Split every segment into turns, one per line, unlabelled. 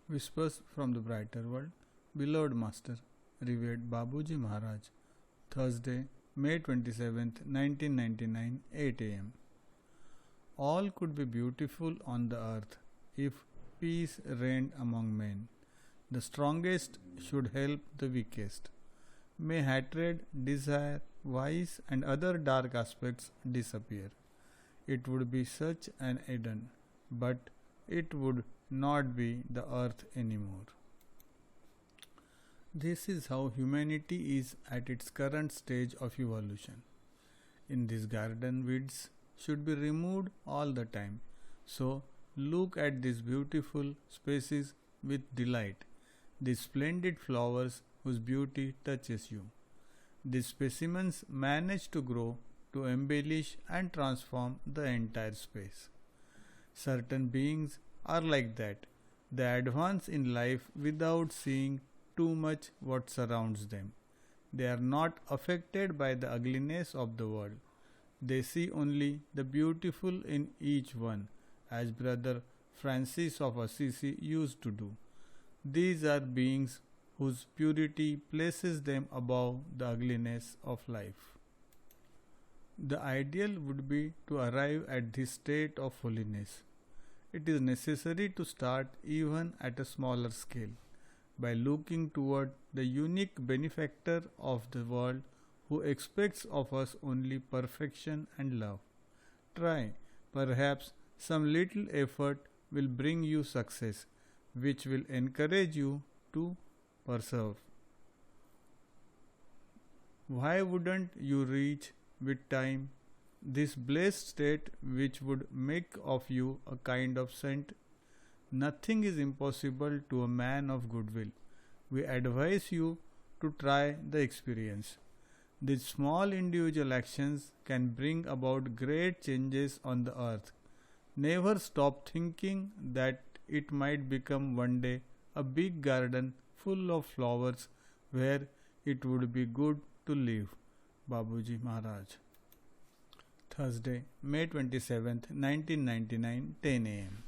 Whispers from the Brighter World. Beloved Master, revered Babuji Maharaj, Thursday, May 27th, 1999, 8 am. All could be beautiful on the earth if peace reigned among men. The strongest should help the weakest. May hatred, desire, vice, and other dark aspects disappear. It would be such an Eden, but it would not be the earth anymore. This is how humanity is at its current stage of evolution. In this garden, weeds should be removed all the time. So, look at these beautiful spaces with delight, these splendid flowers whose beauty touches you. These specimens manage to grow to embellish and transform the entire space. Certain beings are like that. They advance in life without seeing too much what surrounds them. They are not affected by the ugliness of the world. They see only the beautiful in each one, as Brother Francis of Assisi used to do. These are beings whose purity places them above the ugliness of life. The ideal would be to arrive at this state of holiness. It is necessary to start even at a smaller scale by looking toward the unique benefactor of the world who expects of us only perfection and love. Try, perhaps some little effort will bring you success, which will encourage you to persevere. Why wouldn't you reach with time this blessed state which would make of you a kind of saint? Nothing is impossible to a man of goodwill. We advise you to try the experience. These small individual actions can bring about great changes on the earth. Never stop thinking that it might become one day a big garden full of flowers where it would be good to live. Babuji Maharaj. Thursday, May 27th, 1999, 10 am.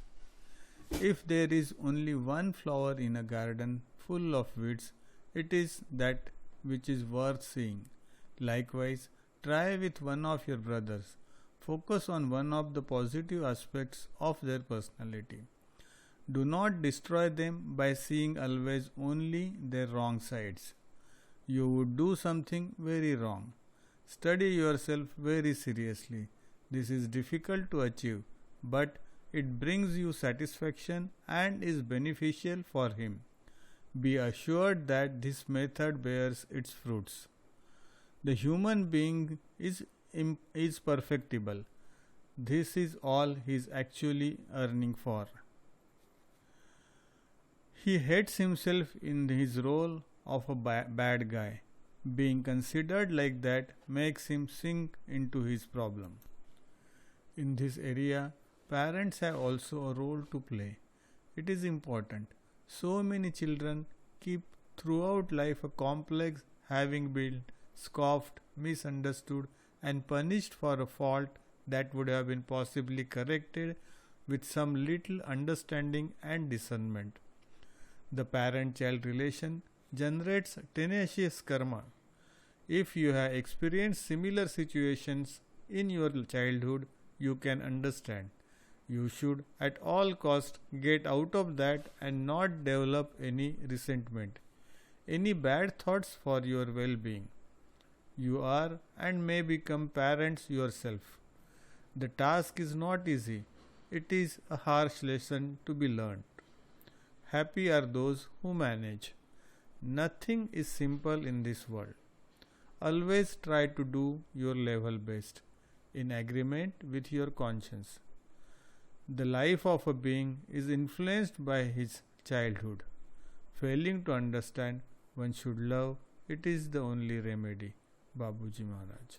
If there is only one flower in a garden full of weeds, it is that which is worth seeing. Likewise, try with one of your brothers. Focus on one of the positive aspects of their personality. Do not destroy them by seeing always only their wrong sides. You would do something very wrong. Study yourself very seriously. This is difficult to achieve, but it brings you satisfaction and is beneficial for him. Be assured that this method bears its fruits. The human being is perfectible. This is all he is actually earning for. He hates himself in his role of a bad guy. Being considered like that makes him sink into his problem. In this area, parents have also a role to play. It is important. So many children keep throughout life a complex, having been scoffed, misunderstood, and punished for a fault that would have been possibly corrected with some little understanding and discernment. The parent child relation generates tenacious karma. If you have experienced similar situations in your childhood, you can understand. You should at all cost get out of that and not develop any resentment, any bad thoughts for your well-being. You are and may become parents yourself. The task is not easy. It is a harsh lesson to be learnt. Happy are those who manage. Nothing is simple in this world. Always try to do your level best, in agreement with your conscience. The life of a being is influenced by his childhood. Failing to understand, one should love. It is the only remedy. Babuji Maharaj.